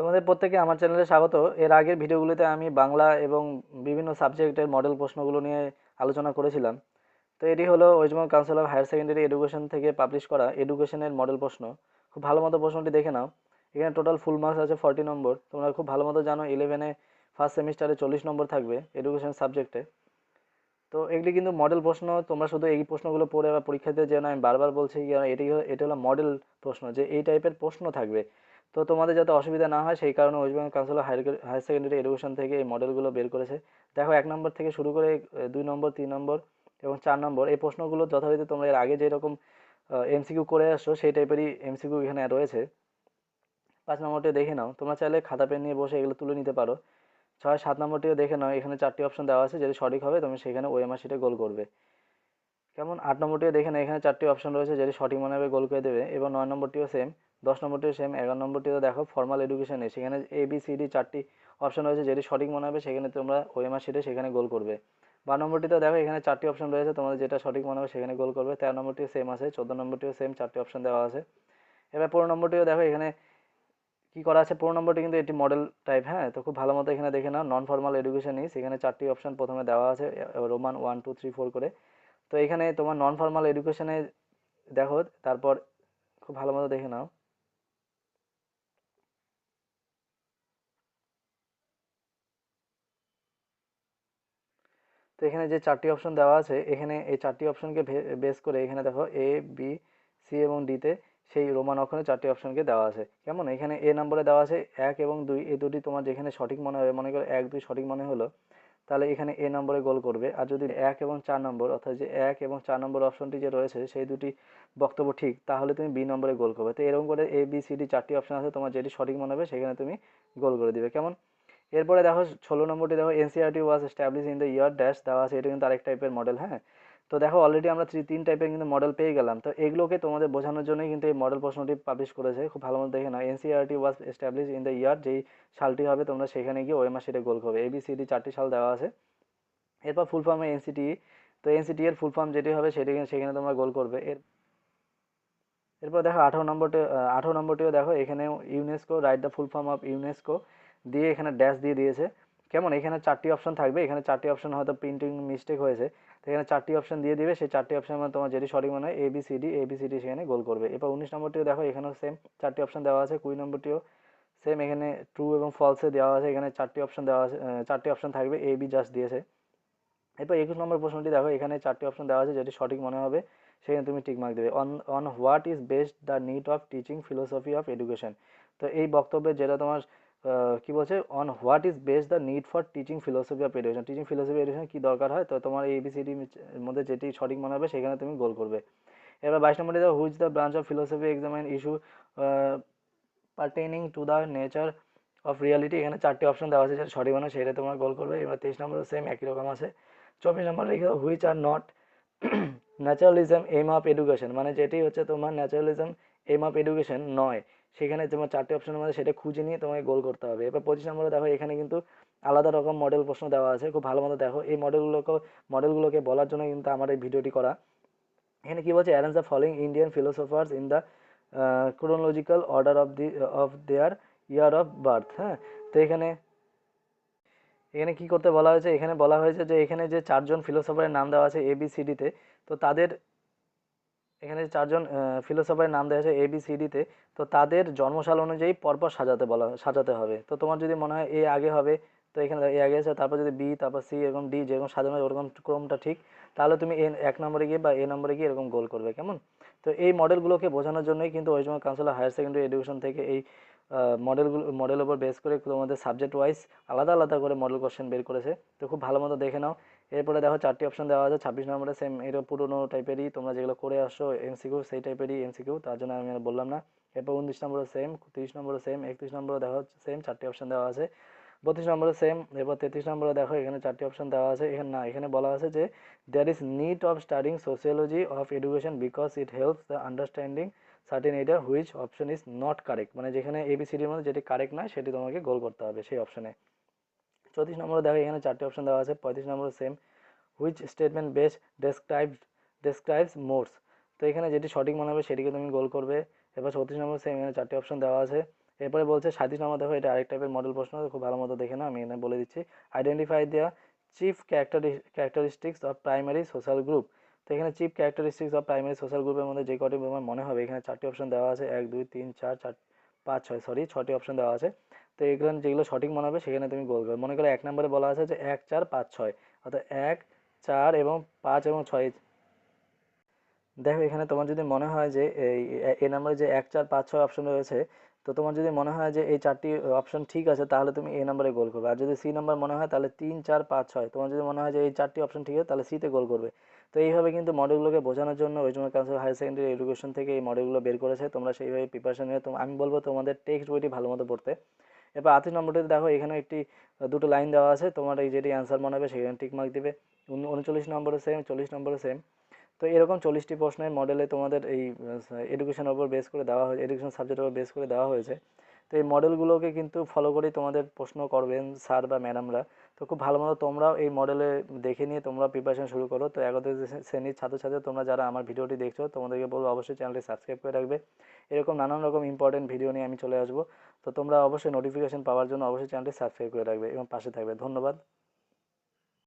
তোমাদের প্রত্যেকে আমার চ্যানেলে স্বাগত। এর আগের ভিডিওগুলোতে আমি বাংলা এবং বিভিন্ন সাবজেক্টের মডেল প্রশ্নগুলো নিয়ে আলোচনা করেছিলাম। তো এটি হলো West Bengal Council of Higher Secondary Education থেকে পাবলিশ করা এডুকেশনের মডেল প্রশ্ন। খুব ভালো মতো প্রশ্নটি দেখে নাও। এখানে টোটাল ফুল মার্কস আছে 40 নম্বর। তোমরা খুব ভালো মতো জানো 11-এ ফার্স্ট সেমিস্টারে 40 নম্বর থাকবে এডুকেশন সাবজেক্টে। তো এগুলি কিন্তু মডেল প্রশ্ন, তোমরা শুধু এই প্রশ্নগুলো পড়ে বা পরীক্ষাতে যেন, আমি বারবার বলছি এটি হলো মডেল প্রশ্ন, যে এই টাইপের প্রশ্ন থাকবে। তো তোমাদের যাতে অসুবিধা না হয় সেই কারণে West Bengal Council of Higher Secondary Education থেকে এই মডেলগুলো বের করেছে। দেখো 1 নম্বর থেকে শুরু করে 2 নম্বর, 3 নম্বর এবং 4 নম্বর এই প্রশ্নগুলো যথারীতি তোমরা এর আগে যেরকম এমসিকিউ করে আসছো সেই টাইপেরই এমসিকিউ এখানে রয়েছে। 5 নম্বরটি দেখে নাও, তোমরা চাইলে খাতা পেন নিয়ে বসে এগুলো তুলে নিতে পারো। 6, 7 নম্বরটিও দেখে নাও, এখানে 4টি অপশন দেওয়া আছে, যেটি সঠিক হবে তুমি সেখানে ওএমআর শিটে গোল করবে। কেমন? 8 নম্বরটিও দেখে নাও, এখানে 4টি অপশন রয়েছে, যেটি সঠিক মনে হবে গোল করে দেবে। এবং 9 নম্বরটিও সেম, 10 নম্বরটিও সেম, 11 নম্বরটিও দেখো ফর্মাল এডুকেশনে, সেখানে ABCD 4টি অপশন রয়েছে, যেটি সঠিক মনে হবে সেখানে তোমরা ওএমআর শিটে সেখানে গোল করবে। 12 নম্বরটিতেও দেখো এখানে 4টি অপশন রয়েছে, তোমাদের যেটা সঠিক মনে হবে সেখানে গোল করবে। 13 নম্বরটিও সেম আছে, 14 নম্বরটিও সেম, 4টি অপশন দেওয়া আছে। এবার 15 নম্বরটিও দেখো এখানে কি করা আছে। 15 নম্বরটি কিন্তু এটি মডেল টাইপ, হ্যাঁ, তো খুব ভালো মতো এখানে দেখে নাও। নন ফর্মাল এডুকেশন ইস, এখানে 4টি অপশন প্রথমে দেওয়া আছে, রোমান 1 2 3 4 করে। তো এখানে তোমার নন ফর্মাল এডুকেশনে দেখো, তারপর খুব ভালো মতো দেখে নাও। তো এখানে যে 4টি অপশন দেওয়া আছে, এখানে এই 4টি অপশনকে বেস করে এখানে দেখো A B C এবং ডিতে সেই রোমান অক্ষরে 4টি অপশনকে দেওয়া আছে। কেমন? এখানে এ নম্বরে দেওয়া আছে 1 এবং 2, এই দুটি তোমার যেখানে সঠিক মনে হবে, মনে করো 1 2 সঠিক মনে হলো, তাহলে এখানে এ নম্বরে গোল করবে। আর যদি 1 এবং 4 নম্বর, অর্থাৎ যে 1 এবং 4 নম্বর অপশনটি যে রয়েছে সেই দুটি বক্তব্য ঠিক, তাহলে তুমি বি নম্বরে গোল করবে। তো এরকম করে ABCD 4টি অপশন আছে, তোমার যেটি সঠিক মনে হবে সেখানে তুমি গোল করে দিবে। কেমন? এরপরে দেখো 16 নম্বরটি দেখো, NCERT was establish in the year dash দেওয়া আছে, এটা কিন্তু আরেক টাইপের মডেল, হ্যাঁ। তো দেখো অলরেডি আমরা 3 টাইপের কিন্তু মডেল পেয়ে গেলাম। তো এগুলোকে তোমাদের বোঝানোর জন্যই কিন্তু এই মডেল প্রশ্নটি পাবলিশ করেছে। খুব ভালো মতো দেখে নাও, NCERT was establish in the year, যেই সালটি হবে তোমরা সেখানে গিয়ে ওএমআর শিটে গোল করবে। ABCD 4টি সাল দেওয়া আছে। এরপর ফুল ফর্মে এনসিটিই, তো এনসিটি এর ফুল ফর্ম যেটি হবে সেটি সেখানে তোমরা গোল করবে। এরপর দেখো 18 নম্বরটিও দেখো, এখানে UNESCO, write the full form of UNESCO দিয়ে এখানে ড্যাশ দিয়ে দিয়েছে। কেমন? এখানে 4টি অপশন থাকবে, এখানে 4টি অপশন হয়তো প্রিন্টিং মিস্টেক হয়েছে, তো এখানে 4টি অপশন দিয়ে দিবে। সেই 4টি অপশন মানে তোমার যেটি সঠিক মনে হয় এবিসিডি সেখানে গোল করবে। এরপর 19 নম্বরটিও দেখো, এখানেও সেম 4টি অপশন দেওয়া আছে। 20 নম্বরটিও সেম, এখানে ট্রু এবং ফলসে দেওয়া আছে, এখানে 4টি অপশন দেওয়া আছে, 4টি অপশন থাকবে, বি জাস্ট দিয়েছে। এরপর 21 নম্বর প্রশ্নটি দেখো, এখানে 4টি অপশন দেওয়া আছে, যেটি সঠিক মনে হবে সেখানে তুমি টিক মার্ক দেবে। On on what is based the need of teaching philosophy of education. তো এই বক্তব্যে যেটা তোমার কি বলছে, on what is based the need for teaching philosophy of education, teaching philosophy education কি দরকার হয়, তো তোমার ABCD মধ্যে যেটি সঠিক মনে হবে সেখানে তুমি গোল করবে। এবার 22 নম্বরে দেখো, which the branch of philosophy examine issue pertaining to the nature of reality, এখানে 4টি অপশন দেওয়া আছে, যেটা সঠিক মনে হয় সেটা তোমার গোল করবে। এবার 23 নম্বরে সেম একই রকম আছে। 24 নম্বরে লিখে দাও, which are not naturalism aim of education, মানে যেটি হচ্ছে তোমার ন্যাচারালিজম এম অফ এডুকেশন নয়, সেখানে তোমার 4টি অপশনের মধ্যে সেটা খুঁজে নিয়ে তোমাকে গোল করতে হবে। এবার 25 নম্বরে দেখো, এখানে কিন্তু আলাদা রকম মডেল প্রশ্ন দেওয়া আছে, খুব ভালো মতো দেখো। এই মডেলগুলোকে বলার জন্য কিন্তু আমার এই ভিডিওটি করা। এখানে কি বলছে, arrange the following Indian philosophers in the chronological order of their year of birth, হ্যাঁ। তো এখানে এখানে কি করতে বলা হয়েছে, এখানে বলা হয়েছে যে এখানে যে 4জন ফিলোসফারের নাম দেওয়া আছে ABCDতে, তো তাদের এখানে যে 4জন ফিলোসফারের নাম দেওয়া আছে ABCDতে, তো তাদের জন্মসাল অনুযায়ী পরপর সাজাতে হবে। তো তোমার যদি মনে হয় এ আগে হবে, তো এখানে এ আগে আছে, তারপর যদি বি, তারপর সি, এরকম ডি, যেরকম সাজানো হয় ওরকম ক্রমটা ঠিক, তাহলে তুমি এক নম্বরে গিয়ে বা নম্বরে গিয়ে এরকম গোল করবে। কেমন? তো এই মডেলগুলোকে বোঝানোর জন্যই কিন্তু West Bengal Council of Higher Secondary Education থেকে এই মডেলের উপর বেস করে তোমাদের সাবজেক্ট ওয়াইজ আলাদা আলাদা করে মডেল কোশ্চেন বের করেছে। তো খুব ভালো মতো দেখে নাও। এরপরে দেখো 4টি অপশন দেওয়া আছে। 26 নম্বরে সেম, এর পুরোনো টাইপেরই, তোমরা যেগুলো করে আসছো এমসিকিউ সেই টাইপেরই এমসিকিউ, তার জন্য আমি আর বললাম না। এরপর 19 নম্বরে সেম, 30 নম্বরে সেম, 31 নম্বরে দেখো সেম 4টি অপশন দেওয়া আছে। 32 নম্বরে সেম। এরপর 33 নম্বরে দেখো, এখানে 4টি অপশন দেওয়া আছে। এখানে না, এখানে বলা আছে যে there is need of studying sociology of education because it helps the understanding certain area, which option is not correct, মানে যেখানে ABCDর মধ্যে যেটি কারেক্ট নয় সেটি তোমাকে গোল করতে হবে সেই অপশনে। 34 নম্বরে দেখো, এখানে 4টি অপশন দেওয়া আছে। 35 নম্বরে same, which statement best describes Morse, তো এখানে যেটি সঠিক মনে হবে সেটিকে তুমি গোল করবে। এবার 36 নম্বর সেম, এখানে 4টি অপশন দেওয়া আছে। এরপরে বলছে 37 নম্বর, দেখো এটা আরেক টাইপের মডেল প্রশ্ন, খুব ভালো মতো দেখে নাও, আমি এখানে বলে দিচ্ছি। Identify the chief characteristics of primary social group. তো এখানে chief characteristics of primary social গ্রুপের মধ্যে যে কটি তোমার মনে হবে, এখানে 4টি অপশন দেওয়া আছে, 1 2 3 4 4 5 6, সরি 6টি অপশন দেওয়া আছে। তো এগুলো যেগুলো সঠিক মনে হবে সেখানে তুমি গোল করবে। মনে করো 1 নম্বরে বলা আছে যে 1 4 5 6, অর্থাৎ 1 4 এবং 5 এবং 6। দেখো এখানে তোমার যদি মনে হয় যে এই নাম্বারে যে 1 4 5 6 অপশন রয়েছে, তো তোমার যদি মনে হয় যে এই 4টি অপশন ঠিক আছে, তাহলে তুমি এই নাম্বারে গোল করবে। আর যদি সি নাম্বার মনে হয় তাহলে 3 4 5 6, তোমার যদি মনে হয় যে এই 4টি অপশন ঠিক আছে, তাহলে সিতে গোল করবে। তো এইভাবে কিন্তু মডেলগুলোকে বোঝানোর জন্য West Bengal Council Higher Secondary Education থেকে এই মডেলগুলো বের করেছে। তোমরা সেইভাবে প্রিপারেশন নিয়ে, আমি বলবো তোমাদের টেক্সট বইটি ভালো মতো পড়তে। এবার 38 নম্বরটিতে দেখো এখানে একটি দুটো লাইন দেওয়া আছে, তোমার এই যেটি অ্যান্সার মনে হবে সেখানে টিক মার্ক দিবে। 39 নম্বরে সেম, 40 নম্বরে সেম। তো এরকম 40টি প্রশ্নের মডেলে তোমাদের এই এডুকেশনের উপর বেস করে দেওয়া হয়েছে, এডুকেশন সাবজেক্টের উপর বেস করে দেওয়া হয়েছে। তো এই মডেলগুলোকে কিন্তু ফলো করেই তোমাদের প্রশ্ন করবেন স্যার বা ম্যাডামরা। তো খুব ভালো মতো তোমরাও এই মডেলে দেখে নিয়ে তোমরা প্রিপারেশন শুরু করো। তো 11th শ্রেণীর ছাত্রছাত্রী তোমরা যারা আমার ভিডিওটি দেখছো, তোমাদেরকে বলবো অবশ্যই চ্যানেলটি সাবস্ক্রাইব করে রাখবে। এরকম নানান রকম ইম্পর্টেন্ট ভিডিও নিয়ে আমি চলে আসবো। তো তোমরা অবশ্যই নোটিফিকেশন পাওয়ার জন্য অবশ্যই চ্যানেলটি সাবস্ক্রাইব করে রাখবে এবং পাশে থাকবে। ধন্যবাদ।